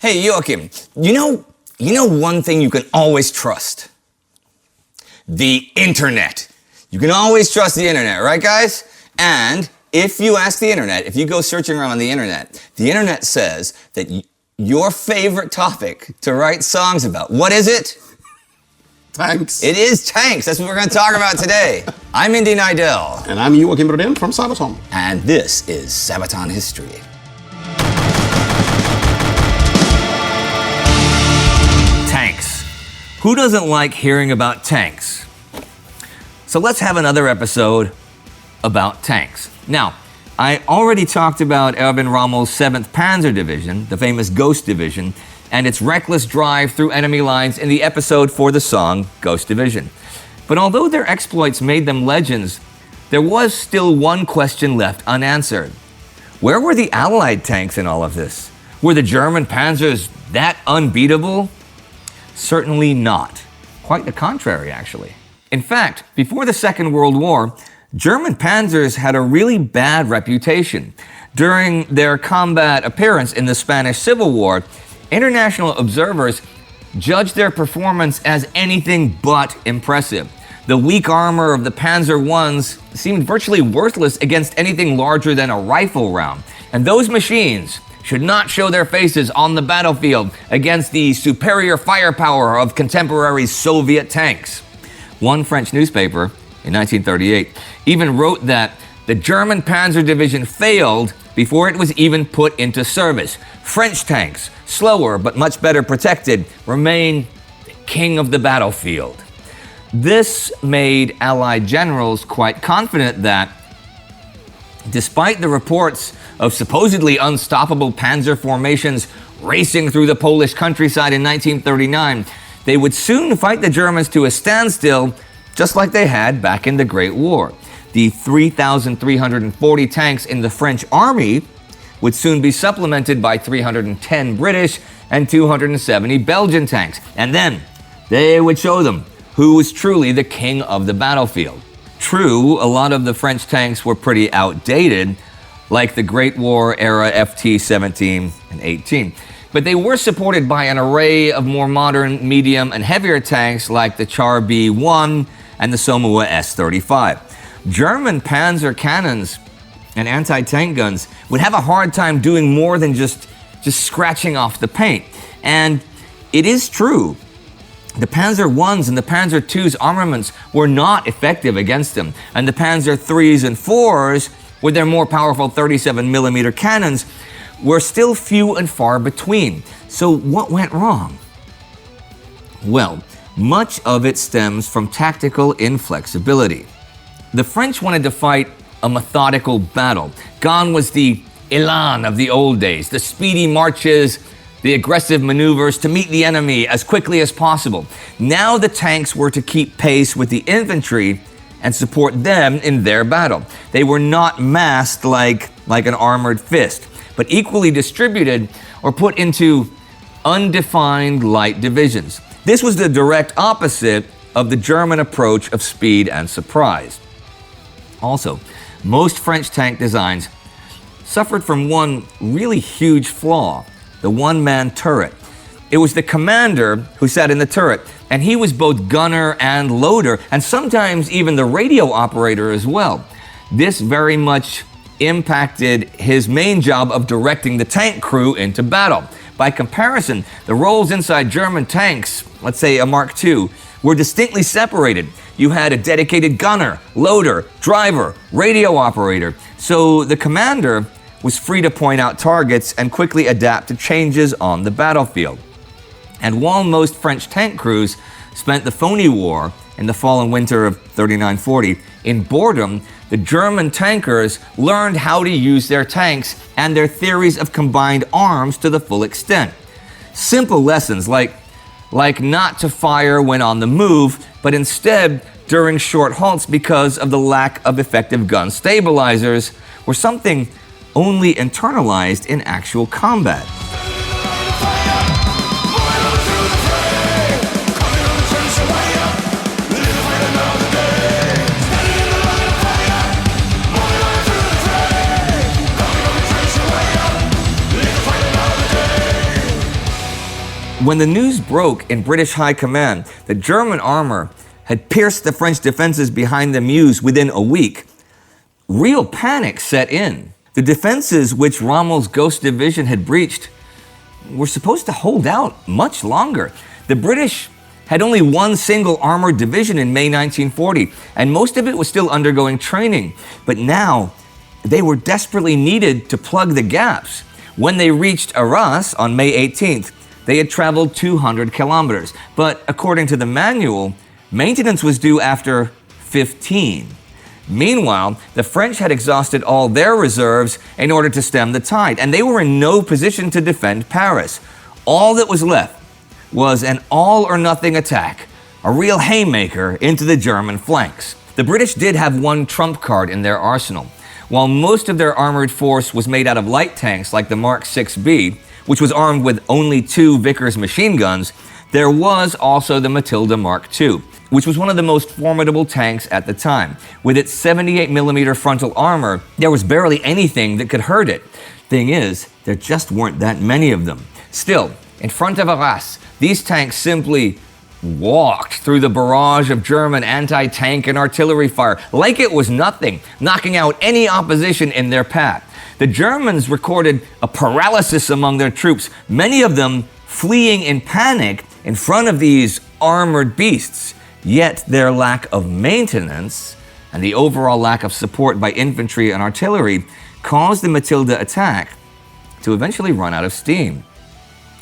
Hey, Joakim, you know one thing you can always trust? The internet. You can always trust the internet, right guys? And if you ask the internet, if you go searching around on the internet says that your favorite topic to write songs about, what is it? Tanks. It is tanks. That's what we're going to talk about today. I'm Indy Neidell. And I'm Joakim Brodén from Sabaton. And this is Sabaton History. Tanks. Who doesn't like hearing about tanks? So let's have another episode about tanks. Now, I already talked about Erwin Rommel's 7th Panzer Division, the famous Ghost Division, and its reckless drive through enemy lines in the episode for the song Ghost Division. But although their exploits made them legends, there was still one question left unanswered. Where were the Allied tanks in all of this? Were the German panzers that unbeatable? Certainly not. Quite the contrary, actually. In fact, before the Second World War, German panzers had a really bad reputation. During their combat appearance in the Spanish Civil War, international observers judged their performance as anything but impressive. The weak armor of the Panzer Is seemed virtually worthless against anything larger than a rifle round. And those machines should not show their faces on the battlefield against the superior firepower of contemporary Soviet tanks. One French newspaper in 1938 even wrote that the German Panzer Division failed before it was even put into service. French tanks, slower but much better protected, remain the king of the battlefield. This made Allied generals quite confident that, despite the reports of supposedly unstoppable panzer formations racing through the Polish countryside in 1939, they would soon fight the Germans to a standstill, just like they had back in the Great War. The 3,340 tanks in the French army would soon be supplemented by 310 British and 270 Belgian tanks. And then they would show them who was truly the king of the battlefield. True, a lot of the French tanks were pretty outdated, like the Great War era FT-17 and 18. But they were supported by an array of more modern, medium, and heavier tanks like the Char B-1 and the Sunmo S-35. German panzer cannons and anti-tank guns would have a hard time doing more than just scratching off the paint. And it is true, the Panzer Is and the Panzer II's armaments were not effective against them, and the Panzer III's and IV's, with their more powerful 37mm cannons, were still few and far between. So what went wrong? Well, much of it stems from tactical inflexibility. The French wanted to fight a methodical battle. Gone was the élan of the old days, the speedy marches, the aggressive maneuvers to meet the enemy as quickly as possible. Now the tanks were to keep pace with the infantry and support them in their battle. They were not massed like an armored fist, but equally distributed or put into undefined light divisions. This was the direct opposite of the German approach of speed and surprise. Also, most French tank designs suffered from one really huge flaw: the one-man turret. It was the commander who sat in the turret, and he was both gunner and loader, and sometimes even the radio operator as well. This very much impacted his main job of directing the tank crew into battle. By comparison, the roles inside German tanks, let's say a Mark II, were distinctly separated. You had a dedicated gunner, loader, driver, radio operator, so the commander was free to point out targets and quickly adapt to changes on the battlefield. And while most French tank crews spent the phony war in the fall and winter of 39-40 in boredom, the German tankers learned how to use their tanks and their theories of combined arms to the full extent. Simple lessons like not to fire when on the move, but instead during short halts because of the lack of effective gun stabilizers, were something only internalized in actual combat. When the news broke in British High Command that German armor had pierced the French defenses behind the Meuse within a week, real panic set in. The defenses which Rommel's Ghost Division had breached were supposed to hold out much longer. The British had only one single armored division in May 1940, and most of it was still undergoing training. But now, they were desperately needed to plug the gaps. When they reached Arras on May 18th, they had traveled 200 kilometers. But according to the manual, maintenance was due after 15. Meanwhile, the French had exhausted all their reserves in order to stem the tide, and they were in no position to defend Paris. All that was left was an all-or-nothing attack, a real haymaker into the German flanks. The British did have one trump card in their arsenal. While most of their armored force was made out of light tanks like the Mark 6B, which was armed with only 2 Vickers machine guns, there was also the Matilda Mark II, which was one of the most formidable tanks at the time. With its 78mm frontal armor, there was barely anything that could hurt it. Thing is, there just weren't that many of them. Still, in front of Arras, these tanks simply walked through the barrage of German anti-tank and artillery fire like it was nothing, knocking out any opposition in their path. The Germans recorded a paralysis among their troops, many of them fleeing in panic in front of these armored beasts. Yet their lack of maintenance and the overall lack of support by infantry and artillery caused the Matilda attack to eventually run out of steam.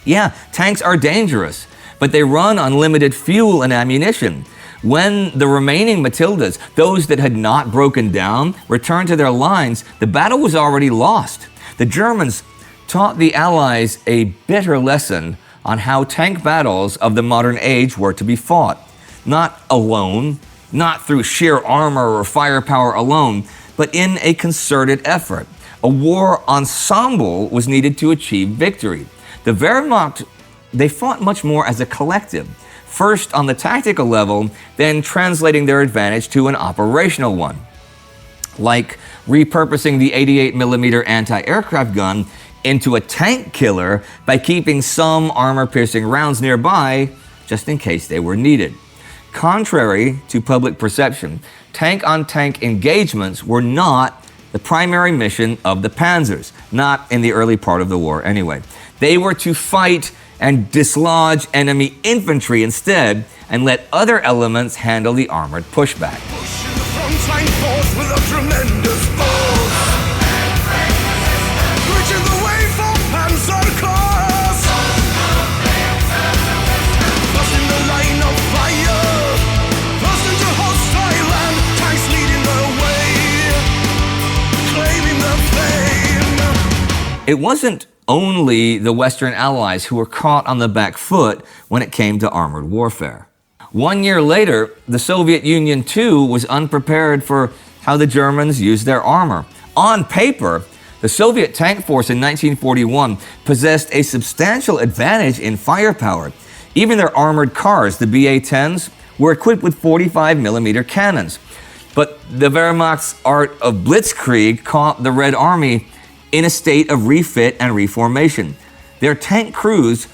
Yeah, tanks are dangerous, but they run on limited fuel and ammunition. When the remaining Matildas, those that had not broken down, returned to their lines, the battle was already lost. The Germans taught the Allies a bitter lesson on how tank battles of the modern age were to be fought. Not alone, not through sheer armor or firepower alone, but in a concerted effort. A war ensemble was needed to achieve victory. The Wehrmacht, they fought much more as a collective, first on the tactical level, then translating their advantage to an operational one, like repurposing the 88mm anti-aircraft gun into a tank killer by keeping some armor-piercing rounds nearby just in case they were needed. Contrary to public perception, tank-on-tank engagements were not the primary mission of the panzers, not in the early part of the war anyway. They were to fight and dislodge enemy infantry instead, and let other elements handle the armored pushback. Pushing the front line forth with a tremendous force. Bridging the way for Panzerkampf. First in the line of fire. First into hostile land. Tanks leading the way. Claiming the fame. It wasn't only the Western Allies who were caught on the back foot when it came to armored warfare. 1 year later, the Soviet Union too was unprepared for how the Germans used their armor. On paper, the Soviet tank force in 1941 possessed a substantial advantage in firepower. Even their armored cars, the BA-10s, were equipped with 45mm cannons. But the Wehrmacht's art of blitzkrieg caught the Red Army in a state of refit and reformation. Their tank crews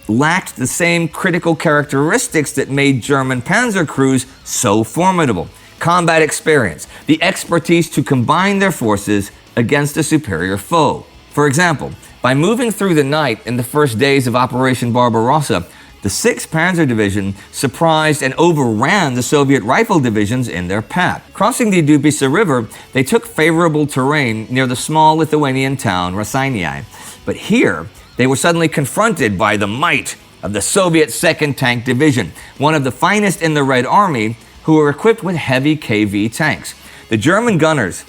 lacked the same critical characteristics that made German panzer crews so formidable: combat experience, the expertise to combine their forces against a superior foe. For example, by moving through the night in the first days of Operation Barbarossa, the 6th Panzer Division surprised and overran the Soviet rifle divisions in their path. Crossing the Dubisa River, they took favorable terrain near the small Lithuanian town Rasi. But here, they were suddenly confronted by the might of the Soviet 2nd Tank Division, one of the finest in the Red Army, who were equipped with heavy KV tanks. The German gunners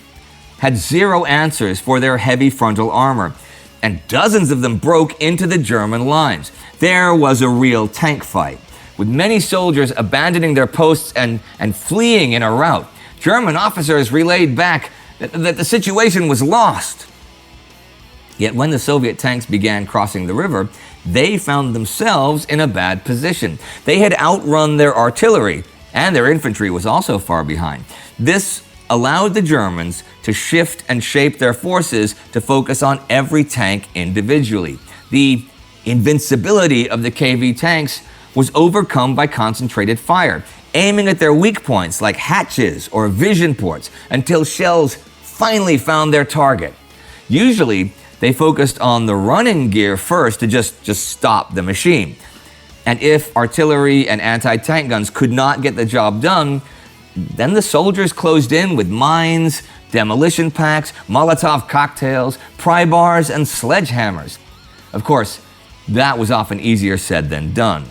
had zero answers for their heavy frontal armor, and dozens of them broke into the German lines. There was a real tank fight, with many soldiers abandoning their posts and fleeing in a rout. German officers relayed back that the situation was lost. Yet when the Soviet tanks began crossing the river, they found themselves in a bad position. They had outrun their artillery, and their infantry was also far behind. This allowed the Germans to shift and shape their forces to focus on every tank individually. The invincibility of the KV tanks was overcome by concentrated fire, aiming at their weak points like hatches or vision ports until shells finally found their target. Usually, they focused on the running gear first to just stop the machine. And if artillery and anti-tank guns could not get the job done, then the soldiers closed in with mines, demolition packs, Molotov cocktails, pry bars, and sledgehammers. Of course, that was often easier said than done.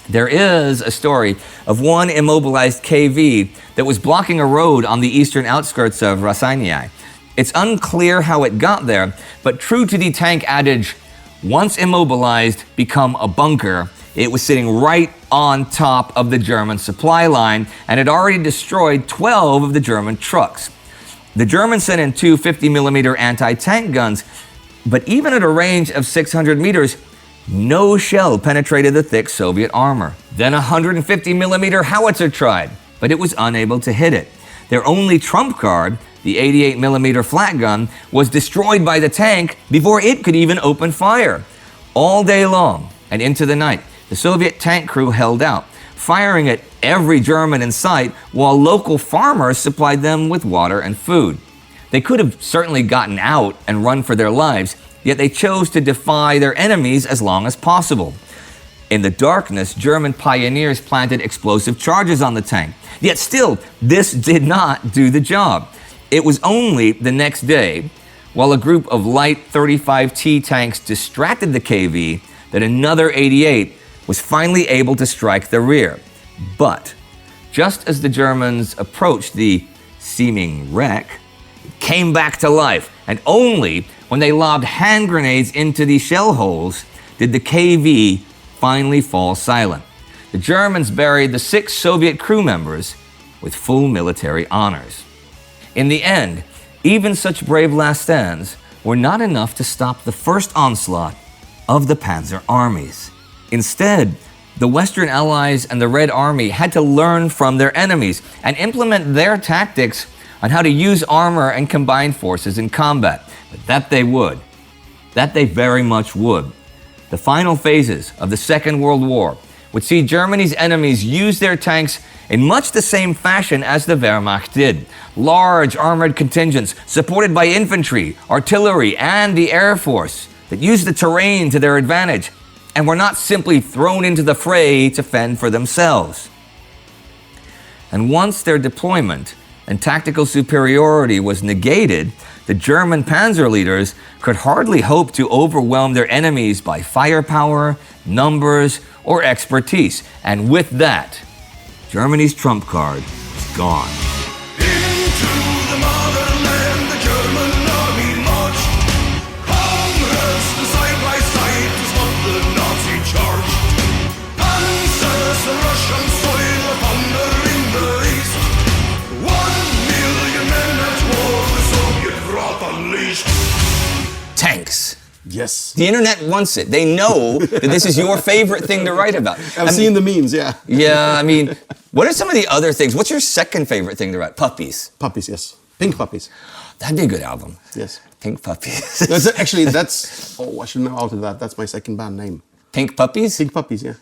There is a story of one immobilized KV that was blocking a road on the eastern outskirts of Rasi. It's unclear how it got there, but true to the tank adage, once immobilized, become a bunker, it was sitting right on top of the German supply line and had already destroyed 12 of the German trucks. The Germans sent in two 50mm anti-tank guns, but even at a range of 600 meters, no shell penetrated the thick Soviet armor. Then a 150mm howitzer tried, but it was unable to hit it. Their only trump card, the 88mm flat gun, was destroyed by the tank before it could even open fire. All day long and into the night, the Soviet tank crew held out, firing at every German in sight while local farmers supplied them with water and food. They could have certainly gotten out and run for their lives, yet they chose to defy their enemies as long as possible. In the darkness, German pioneers planted explosive charges on the tank. Yet still, this did not do the job. It was only the next day, while a group of light 35T tanks distracted the KV, that another 88 was finally able to strike the rear. But just as the Germans approached the seeming wreck, it came back to life, and only when they lobbed hand grenades into the shell holes did the KV finally fall silent. The Germans buried the 6 Soviet crew members with full military honors. In the end, even such brave last stands were not enough to stop the first onslaught of the Panzer armies. Instead, the Western Allies and the Red Army had to learn from their enemies and implement their tactics on how to use armor and combined forces in combat. But that they would. That they very much would. The final phases of the Second World War would see Germany's enemies use their tanks in much the same fashion as the Wehrmacht did. Large armored contingents supported by infantry, artillery, and the Air Force that used the terrain to their advantage and were not simply thrown into the fray to fend for themselves. And once their deployment and tactical superiority was negated, the German panzer leaders could hardly hope to overwhelm their enemies by firepower, numbers, or expertise. And with that, Germany's trump card was gone. Into the motherland, the German army marched. Comrades side by side to stop the Nazi charge. Panzers, the Russian soil upon the east. 1 million men at war, the Soviet wrath unleashed. Tanks. Yes. The internet wants it. They know that this is your favorite thing to write about. I've seen the memes, yeah. Yeah, I mean, what are some of the other things? What's your second favorite thing to write? Puppies. Puppies, yes. Pink Puppies. That'd be a good album. Yes. Pink Puppies. That's I should know out of that. That's my second band name. Pink Puppies? Pink Puppies, yeah.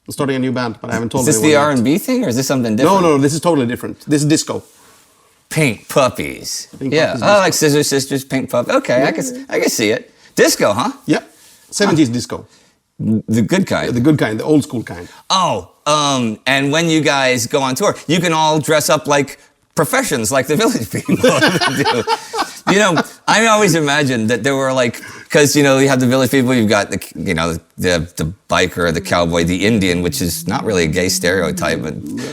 I'm starting a new band, but I haven't told anyone. Is this the R&B thing, or is this something different? No, this is totally different. This is disco. Pink Puppies. Pink yeah, Puppies, oh, like Scissor Sisters, Pink Puppies. Okay, Yeah. I can see it. Disco, huh? Yeah. 70s disco. The good kind. The good kind, the old school kind. Oh, and when you guys go on tour, you can all dress up like professions, like the Village People do. You know, I always imagined that there were like, because, you know, you have the Village People, you've got the, you know, the biker, the cowboy, the Indian, which is not really a gay stereotype,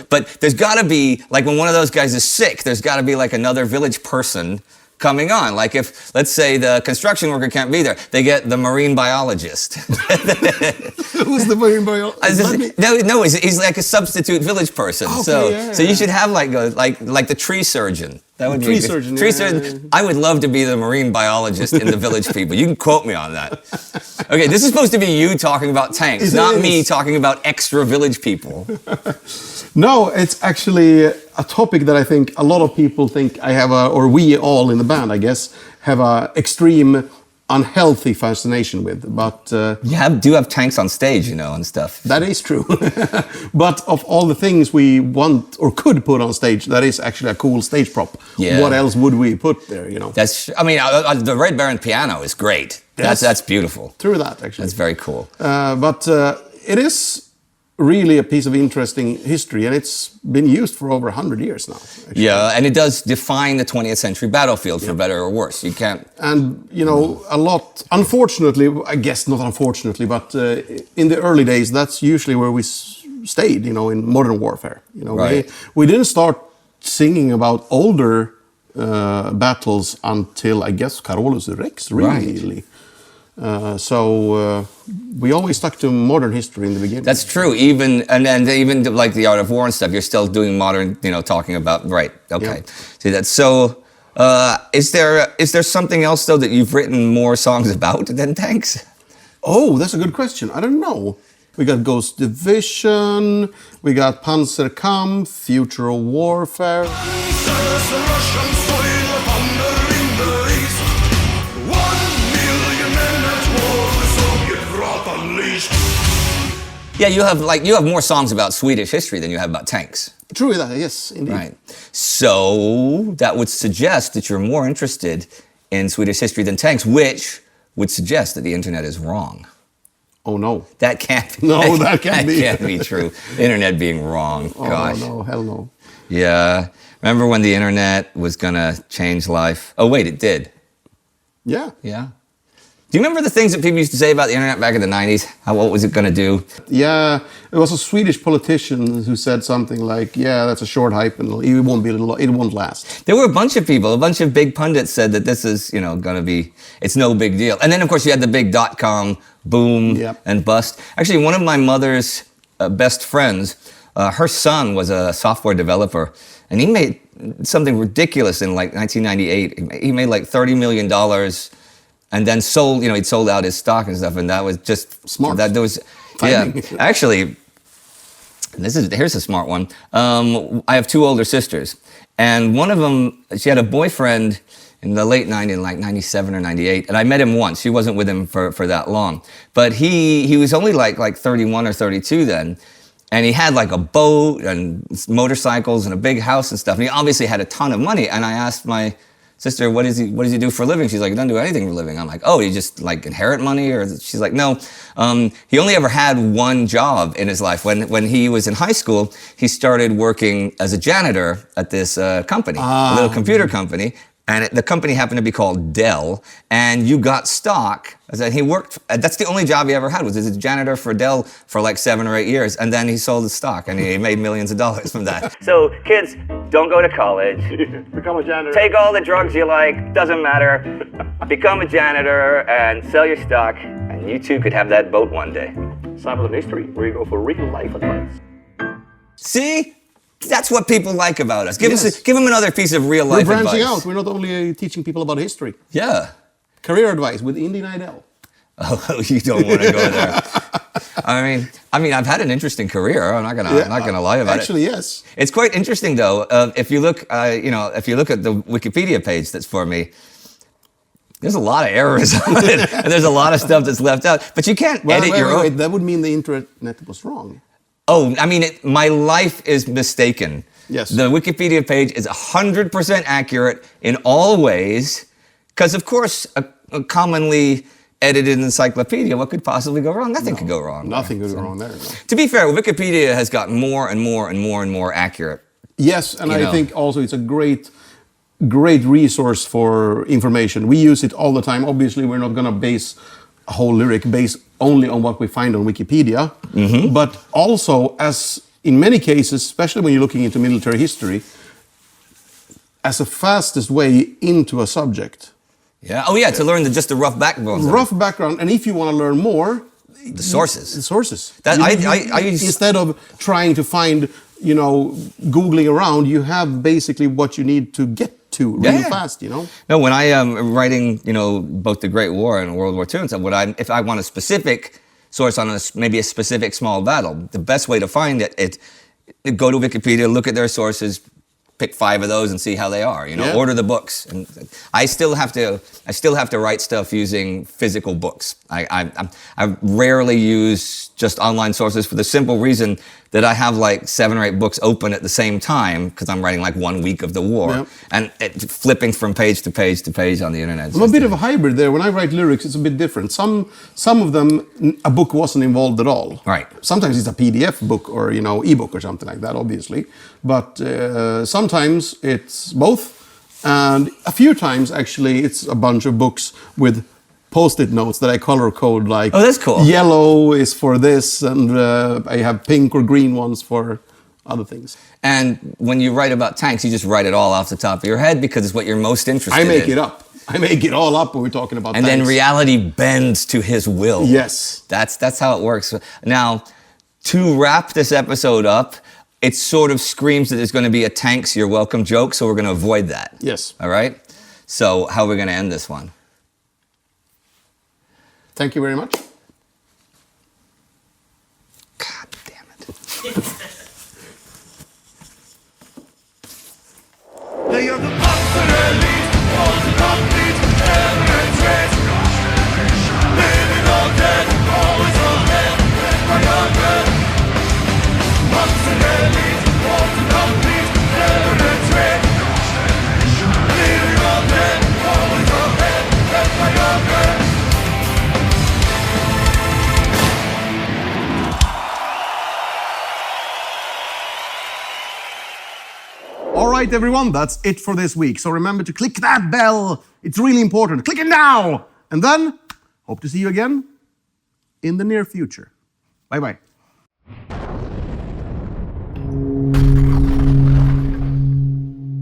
but there's got to be, like when one of those guys is sick, there's got to be like another village person coming on. Like if, let's say the construction worker can't be there, they get the marine biologist. Who's the marine biologist? No, he's like a substitute village person. Okay, so you should have like the tree surgeon. That would be tree surgeon. Tree surgeon. Yeah. I would love to be the marine biologist in the Village People. You can quote me on that. Okay, this is supposed to be you talking about tanks, not me talking about extra Village People. No, it's actually a topic that I think a lot of people think I have or we all in the band, I guess, have a extreme unhealthy fascination with. But You do have tanks on stage, and stuff. that is true. But of all the things we want or could put on stage, that is actually a cool stage prop. Yeah. What else would we put there? The Red Baron piano is great. Yes. That's beautiful. True that, actually. That's very cool. But it is really a piece of interesting history, and it's been used for over 100 years now. Actually. Yeah, and it does define the 20th century battlefield, for better or worse. You can't... And, a lot, unfortunately, I guess not unfortunately, but in the early days, that's usually where we stayed, in modern warfare. Right. We didn't start singing about older battles until, I guess, Carolus Rex, really. So we always stuck to modern history in the beginning. That's true. Even like the Art of War and stuff, you're still doing modern, talking about, right. Okay. Yeah. See, that's so... is there something else, though, that you've written more songs about than tanks? Oh, that's a good question. I don't know. We got Ghost Division, we got Panzerkampf, Future of Warfare. Panzers, the Russian soil upon the Linke east. 1 million men at war, the Soviet wrath unleashed. Yeah, you have more songs about Swedish history than you have about tanks. True that, yes, indeed. Right. So that would suggest that you're more interested in Swedish history than tanks, which would suggest that the internet is wrong. Oh no. That can't be. No, that can't be. That can't be true. The internet being wrong. Gosh. Oh no, hell no. Yeah. Remember when the internet was gonna change life? Oh wait, it did. Yeah. Yeah. Do you remember the things that people used to say about the internet back in the 90s? What was it gonna do? Yeah, it was a Swedish politician who said something like, "Yeah, that's a short hype, and it won't last." There were a bunch of people, a bunch of big pundits said that this is, gonna be, it's no big deal. And then of course you had the big .com boom and bust. Actually, one of my mother's best friends, her son was a software developer, and he made something ridiculous in like 1998. He made like $30 million. And then sold, he'd sold out his stock and stuff, and that was just smart. That there was, timing. Yeah. Actually, here's a smart one. I have two older sisters, and one of them, she had a boyfriend in the late 90s, like 97 or 98, and I met him once. She wasn't with him for that long, but he was only like 31 or 32 then, and he had like a boat and motorcycles and a big house and stuff, and he obviously had a ton of money. And I asked my sister, what does he do for a living? She's like, he doesn't do anything for a living. I'm like, oh, he just like inherit money? Or she's like, no, he only ever had one job in his life. When he was in high school, he started working as a janitor at this company, a little computer company. And the company happened to be called Dell, and you got stock. He worked, that's the only job he ever had, was as a janitor for Dell for like 7 or 8 years, and then he sold his stock, and he made millions of dollars from that. So kids, don't go to college. Become a janitor. Take all the drugs you like, doesn't matter. Become a janitor and sell your stock, and you too could have that boat one day. Sabaton history, where you go for real life advice. See? That's what people like about us. Give them another piece of real life advice. We're branching out. We're not only teaching people about history. Yeah. Career advice with Indy Neidell. Oh, you don't want to go there. I mean, I've had an interesting career. I'm not gonna lie about it. Actually, yes. It's quite interesting though. If you look, if you look at the Wikipedia page that's for me, there's a lot of errors on it, and there's a lot of stuff that's left out. But you can't edit your own. Wait, that would mean the internet was wrong. Oh, I mean, my life is mistaken. Yes. The Wikipedia page is 100% accurate in all ways, because of course, a commonly edited encyclopedia, what could possibly go wrong? Nothing could go wrong. Nothing could go wrong there. No. To be fair, Wikipedia has gotten more and more and more and more accurate. Yes, and I think also it's a great resource for information. We use it all the time. Obviously, we're not going to base a whole lyric based only on what we find on Wikipedia, but also, as in many cases, especially when you're looking into military history, as a fastest way into a subject. Yeah. Oh, yeah. To learn just the rough background. Rough background, and if you want to learn more, the sources. The sources. That instead of trying to find, googling around, you have basically what you need to get to really fast. No, when I am writing, both the Great War and World War II and stuff, if I want a specific source on maybe a specific small battle, the best way to find it, go to Wikipedia, look at their sources, pick 5 of those and see how they are. You know, Yeah. order the books. And I still have to write stuff using physical books. I rarely use just online sources for the simple reason that I have like 7 or 8 books open at the same time because I'm writing like 1 week of the war, Yeah. and flipping from page to page to page on the internet. I'm a bit of a hybrid there. When I write lyrics, it's a bit different. Some of them, a book wasn't involved at all. Right. Sometimes it's a PDF book or ebook or something like that, obviously. But sometimes it's both, and a few times actually it's a bunch of books with Post-it notes that I color code, like Oh, that's cool. yellow is for this, and I have pink or green ones for other things. And when you write about tanks, you just write it all off the top of your head because it's what you're most interested I in. make it up. I make it all up when we're talking about And tanks. then reality bends to his will. Yes. That's how it works. Now, to wrap this episode up, it sort of screams that there's going to be a tanks you're welcome joke, so we're going to avoid that. Yes. All right? So how are we going to end this one? Thank you very much. God damn it. They are the Panzer elite, all the complete, every trait. Living or dead, always ahead, by your bread. Panzer elite, all the complete, every trait. Living or dead, always ahead, by your bread. All right, everyone, that's it for this week. So remember to click that bell. It's really important. Click it now. And then, hope to see you again in the near future. Bye-bye.